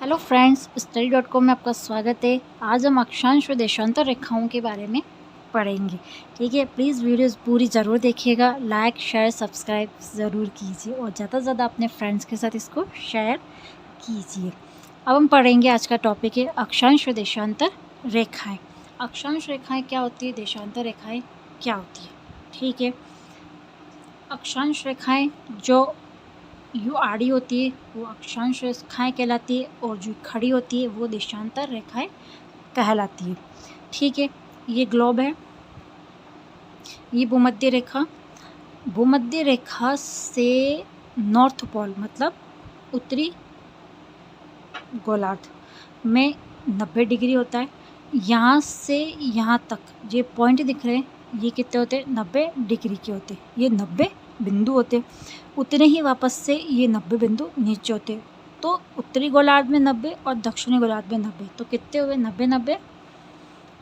Hello friends, study.com में आपका स्वागत है। आज हम अक्षांश व देशांतर रेखाओं के बारे में पढ़ेंगे। ठीक है, प्लीज़ वीडियोस पूरी ज़रूर देखिएगा, लाइक शेयर सब्सक्राइब ज़रूर कीजिए और ज़्यादा से ज़्यादा अपने फ्रेंड्स के साथ इसको शेयर कीजिए। अब हम पढ़ेंगे, आज का टॉपिक है अक्षांश व देशांतर रेखाएँ। अक्षांश रेखाएँ क्या होती है, देशांतर रेखाएँ क्या होती है। ठीक है, अक्षांश रेखाएँ जो यू आड़ी होती है वो अक्षांश रेखाएँ कहलाती है और जो खड़ी होती है वो देशांतर रेखाएँ कहलाती है। ठीक है, ये ग्लोब है, ये भूमध्य रेखा से नॉर्थ पोल मतलब उत्तरी गोलार्ध में 90 डिग्री होता है। यहाँ से यहाँ तक ये पॉइंट दिख रहे हैं, ये कितने होते हैं, 90 डिग्री के होते हैं। ये 90 बिंदु होते हैं, उतने ही वापस से ये 90 बिंदु नीचे होते हैं। तो उत्तरी गोलार्ध में 90 और दक्षिणी गोलार्ध में 90, तो कितने हुए, 90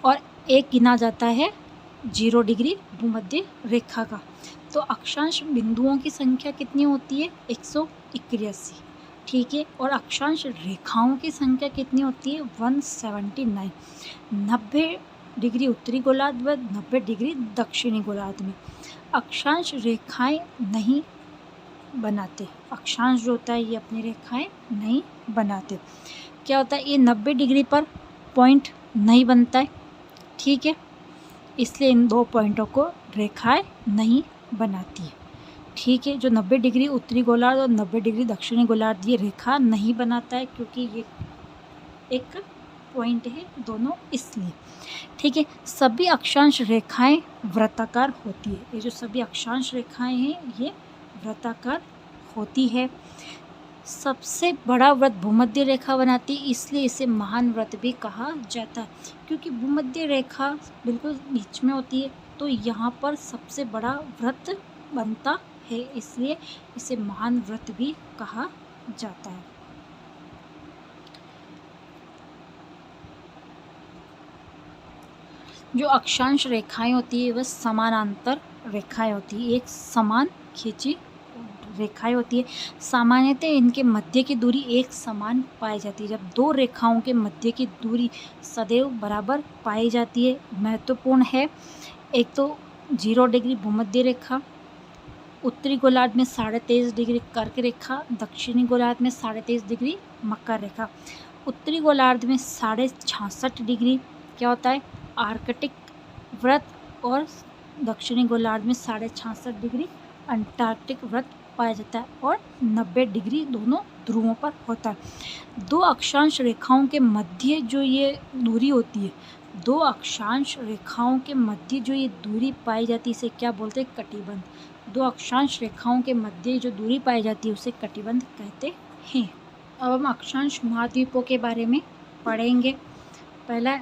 और एक गिना जाता है 0 डिग्री भूमध्य रेखा का। तो अक्षांश बिंदुओं की संख्या कितनी होती है, 181। ठीक है, और अक्षांश रेखाओं की संख्या कितनी होती है, 179। 90 डिग्री उत्तरी गोलार्ध व 90 डिग्री दक्षिणी गोलार्ध में। अक्षांश रेखाएं नहीं बनाते, अक्षांश जो होता है ये अपनी रेखाएं नहीं बनाते। क्या होता है, ये 90 डिग्री पर पॉइंट नहीं बनता है। ठीक है, इसलिए इन दो पॉइंटों को रेखाएं नहीं बनाती है। ठीक है, जो 90 डिग्री उत्तरी गोलार्ध और 90 डिग्री दक्षिणी गोलार्ध ये रेखा नहीं बनाता है क्योंकि ये एक पॉइंट है दोनों, इसलिए। ठीक है, सभी अक्षांश रेखाएं वृत्ताकार होती है। ये जो सभी अक्षांश रेखाएं हैं ये वृत्ताकार होती है। सबसे बड़ा वृत्त भूमध्य रेखा बनाती है, इसलिए इसे महान वृत्त भी कहा जाता है। क्योंकि भूमध्य रेखा बिल्कुल बीच में होती है, तो यहाँ पर सबसे बड़ा वृत्त बनता है, इसलिए इसे महान वृत्त भी कहा जाता है। जो अक्षांश रेखाएं होती है वह समानांतर रेखाएं होती है, एक समान खींची रेखाएं होती है। सामान्यतः इनके मध्य की दूरी एक समान पाई जाती है। जब दो रेखाओं के मध्य की दूरी सदैव बराबर पाई जाती है, महत्वपूर्ण है। एक तो 0 डिग्री भूमध्य रेखा, उत्तरी गोलार्ध में 23.5 डिग्री कर्क रेखा, दक्षिणी गोलार्ध में 23.5 डिग्री मकर रेखा। उत्तरी गोलार्ध में 66.5 डिग्री क्या होता है, आर्कटिक वृत्त, और दक्षिणी गोलार्ध में 66.5 डिग्री अंटार्कटिक वृत्त पाया जाता है, और 90 डिग्री दोनों ध्रुवों पर होता है। दो अक्षांश रेखाओं के मध्य जो ये दूरी होती है, दो अक्षांश रेखाओं के मध्य जो ये दूरी पाई जाती है इसे क्या बोलते हैं, कटिबंध। दो अक्षांश रेखाओं के मध्य जो दूरी पाई जाती है उसे कटिबंध कहते हैं। अब हम अक्षांश महाद्वीपों के बारे में पढ़ेंगे। पहला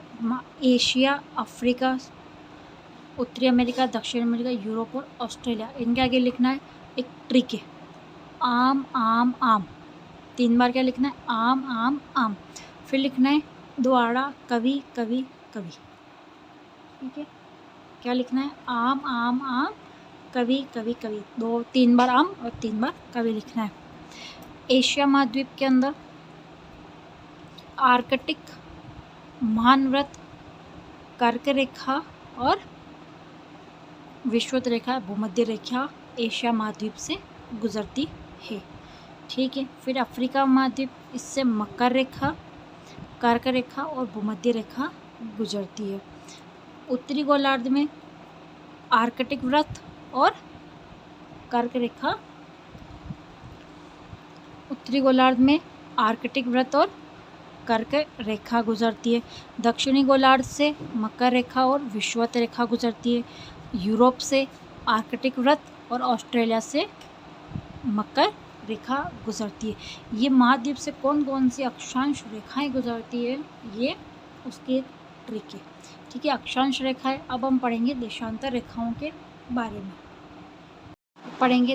एशिया, अफ्रीका, उत्तरी अमेरिका, दक्षिण अमेरिका, यूरोप और ऑस्ट्रेलिया। इनके आगे लिखना है एक ट्रिक है, आम आम आम। 3 बार क्या लिखना है, आम आम आम। फिर लिखना है द्वारा कवि कवि कवि। ठीक है, क्या लिखना है, आम आम आम कवि कवि कवि। 3 बार आम और 3 बार कवि लिखना है। एशिया महाद्वीप के अंदर आर्कटिक, महान वृत्त, कर्क रेखा और विषुवत रेखा, भूमध्य रेखा एशिया महाद्वीप से गुजरती है। ठीक है, फिर अफ्रीका महाद्वीप, इससे मकर रेखा, कर्क रेखा और भूमध्य रेखा गुजरती है। उत्तरी गोलार्ध में आर्कटिक वृत्त और कर्क रेखा, उत्तरी गोलार्ध में आर्कटिक वृत्त और कर्क रेखा गुजरती है। दक्षिणी गोलार्ध से मकर रेखा और विषुवत रेखा गुजरती है। यूरोप से आर्कटिक वृत्त और ऑस्ट्रेलिया से मकर रेखा गुजरती है। ये महाद्वीप से कौन कौन सी अक्षांश रेखाएं गुजरती है, ये उसकी ट्रिक है। ठीक है, अक्षांश रेखाएं। अब हम पढ़ेंगे देशांतर रेखाओं के बारे में।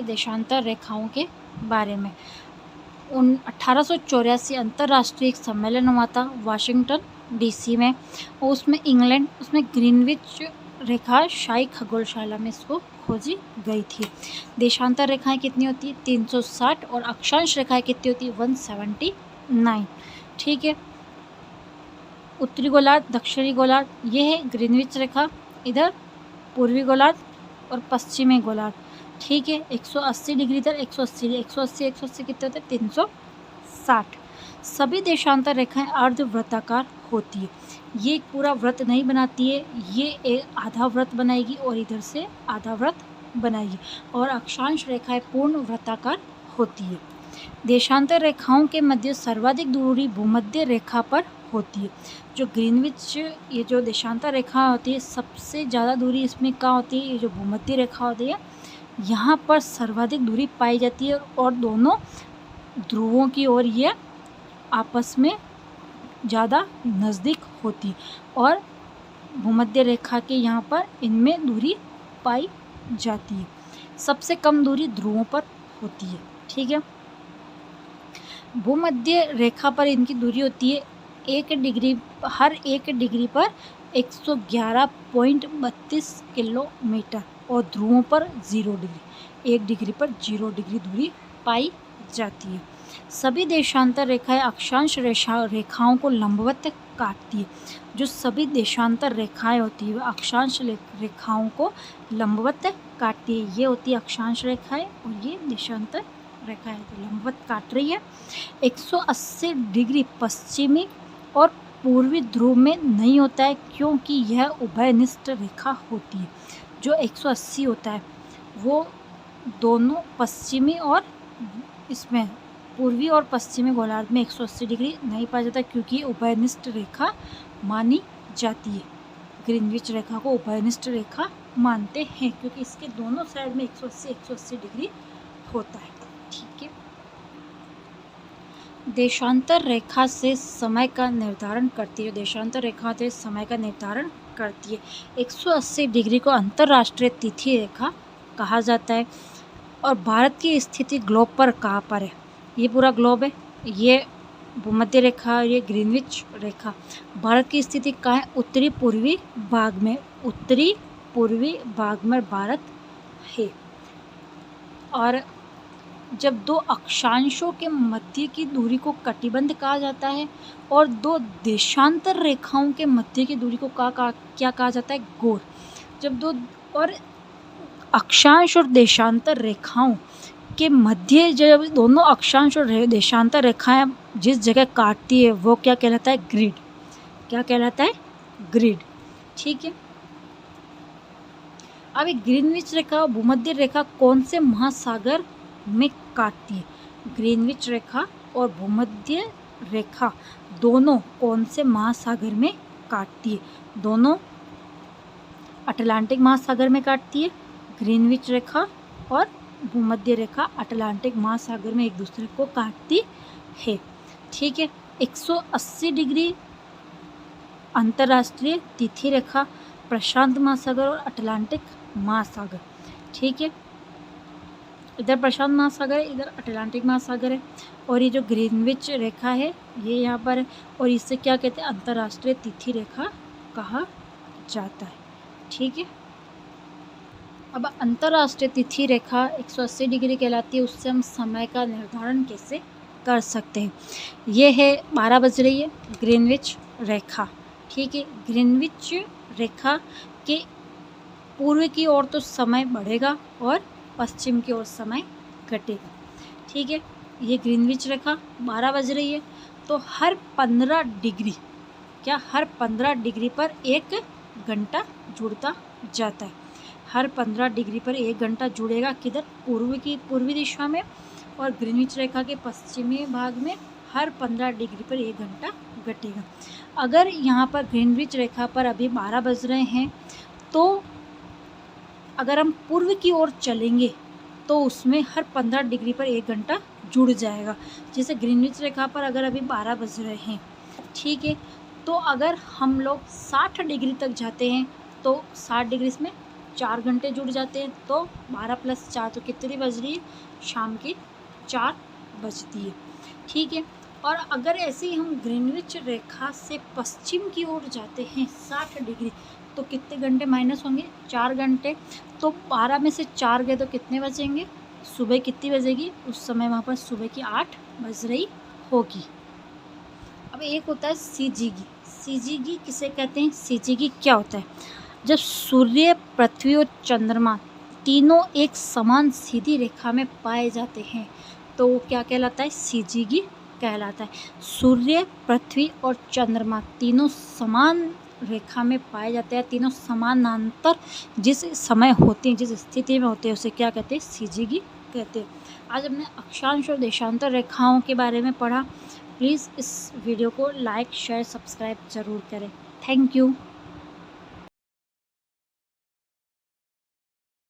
देशांतर रेखाओं के बारे में 1884 अंतर्राष्ट्रीय एक सम्मेलन हुआ था वाशिंगटन डीसी में, और उसमें इंग्लैंड, उसमें ग्रीनविच रेखा शाही खगोलशाला में इसको खोजी गई थी। देशांतर रेखाएं कितनी होती है, 360, और अक्षांश रेखाएं कितनी होती है, 179। ठीक है। उत्तरी गोलार्ध, दक्षिणी गोलार्ध, ये है ग्रीनविच रेखा, इधर पूर्वी गोलार्ध और पश्चिमी गोलार्ध, ठीक है। 180 डिग्री इधर, 180 कितने होते हैं, 360। सभी देशांतर रेखाएं अर्धवृत्ताकार होती है। ये एक पूरा वृत्त नहीं बनाती है, ये एक आधा वृत्त बनाएगी और इधर से आधा वृत्त बनाएगी, और अक्षांश रेखाएं पूर्ण वृत्ताकार होती है। देशांतर रेखाओं के मध्य सर्वाधिक दूरी भूमध्य रेखा पर होती है। जो ग्रीनविच, ये जो देशांतर रेखा होती है, सबसे ज़्यादा दूरी इसमें कहाँ होती है, ये जो भूमध्य रेखा होती है, यहाँ पर सर्वाधिक दूरी पाई जाती है, और दोनों ध्रुवों की ओर ये आपस में ज़्यादा नज़दीक होती है, और भूमध्य रेखा के यहाँ पर इनमें दूरी पाई जाती है। सबसे कम दूरी ध्रुवों पर होती है, ठीक है। भूमध्य रेखा पर इनकी दूरी होती है 1 डिग्री, हर 1 डिग्री पर 111.32 किलोमीटर, और ध्रुवों पर 0 डिग्री, 1 डिग्री पर 0 डिग्री दूरी पाई जाती है। सभी देशांतर रेखाएं अक्षांश रेखाओं को लंबवत काटती है। जो सभी देशांतर रेखाएं होती है, वह अक्षांश रेखाओं को लंबवत काटती है। ये होती है अक्षांश रेखाएं, और ये देशांतर रेखाएं तो लंबवत काट रही है। 180 डिग्री पश्चिमी और पूर्वी ध्रुव में नहीं होता है, क्योंकि यह उभयनिष्ठ रेखा होती है। जो 180 होता है वो दोनों पश्चिमी और इसमें पूर्वी और पश्चिमी गोलार्ध में 180 डिग्री नहीं पाया जाता, क्योंकि ये उभयनिष्ठ रेखा मानी जाती है। ग्रीनविच रेखा को उभयनिष्ठ रेखा मानते हैं, क्योंकि इसके दोनों साइड में 180 डिग्री होता है, ठीक है। देशांतर रेखा से समय का निर्धारण करती है। देशांतर रेखा से समय का निर्धारण करती है। 180 डिग्री को अंतर्राष्ट्रीय तिथि रेखा कहा जाता है। और भारत की स्थिति ग्लोब पर कहाँ पर है, ये पूरा ग्लोब है, ये भूमध्य रेखा, ये ग्रीनविच रेखा। भारत की स्थिति कहाँ है, उत्तरी पूर्वी भाग में, उत्तरी पूर्वी भाग में भारत है। और जब दो अक्षांशों के मध्य की दूरी को कटिबंध कहा जाता है, और दो देशांतर रेखाओं के मध्य की दूरी को क्या कहा जाता है, गोर। जब दो और अक्षांश और देशांतर रेखाओं के मध्य जब दोनों अक्षांश और देशांतर रेखाएं जिस जगह काटती है, वो क्या कहलाता है, ग्रिड। क्या कहलाता है, ग्रिड, ठीक है। अब एक ग्रीनविच रेखा और भूमध्य रेखा कौन से महासागर में काटती है। ग्रीनविच रेखा और भूमध्य रेखा दोनों कौन से महासागर में काटती है, दोनों अटलांटिक महासागर में काटती है। ग्रीनविच रेखा और भूमध्य रेखा अटलांटिक महासागर में एक दूसरे को काटती है, ठीक है। 180 डिग्री अंतर्राष्ट्रीय तिथि रेखा प्रशांत महासागर और अटलांटिक महासागर, ठीक है। इधर प्रशांत महासागर है, इधर अटलांटिक महासागर है। और ये जो ग्रीनविच रेखा है ये यहाँ पर है, और इससे क्या कहते हैं, अंतर्राष्ट्रीय तिथि रेखा कहा जाता है, ठीक है। अब अंतर्राष्ट्रीय तिथि रेखा 180 डिग्री कहलाती है, उससे हम समय का निर्धारण कैसे कर सकते हैं। ये है 12 बज रही है ग्रीनविच रेखा, ठीक है। ग्रीनविच रेखा के पूर्व की ओर तो समय बढ़ेगा और पश्चिम की ओर समय घटेगा, ठीक है। ये ग्रीनविच रेखा 12 बज रही है, तो हर 15 डिग्री हर 15 डिग्री पर 1 घंटा जुड़ता जाता है। हर 15 डिग्री पर 1 घंटा जुड़ेगा, किधर, पूर्वी दिशा में। और ग्रीनविच रेखा के पश्चिमी भाग में हर 15 डिग्री पर 1 घंटा घटेगा। अगर यहाँ पर ग्रीनविच रेखा पर अभी 12 बज रहे हैं, तो अगर हम पूर्व की ओर चलेंगे तो उसमें हर 15 डिग्री पर 1 घंटा जुड़ जाएगा। जैसे ग्रीनविच रेखा पर अगर अभी 12 बज रहे हैं, ठीक है, तो अगर हम लोग 60 डिग्री तक जाते हैं तो 60 डिग्री में 4 घंटे जुड़ जाते हैं, तो 12 + 4 तो कितनी बज रही है, शाम की 4 बजती है, ठीक है। और अगर ऐसे ही हम ग्रीनविच रेखा से पश्चिम की ओर जाते हैं 60 डिग्री, तो कितने घंटे माइनस होंगे, 4 घंटे। तो 12 में से 4 गए तो कितने बचेंगे, सुबह कितनी बजेगी, उस समय वहाँ पर सुबह की 8 बज रही होगी, अब एक होता है सीजीगी। सीजीगी किसे कहते हैं? सीजीगी क्या होता है? जब सूर्य, पृथ्वी और चंद्रमा तीनों एक समान सीधी रेखा में पाए जाते हैं तो वो क्या कहलाता है? सीजीगी कहलाता है। सूर्य, पृथ्वी और चंद्रमा तीनों समान रेखा में पाए जाते हैं, तीनों समानांतर जिस समय होते हैं, जिस स्थिति में होते हैं, उसे क्या कहते हैं? सीजीगी कहते हैं। आज हमने अक्षांश और देशांतर रेखाओं के बारे में पढ़ा। प्लीज़ इस वीडियो को लाइक, शेयर, सब्सक्राइब ज़रूर करें। Thank you.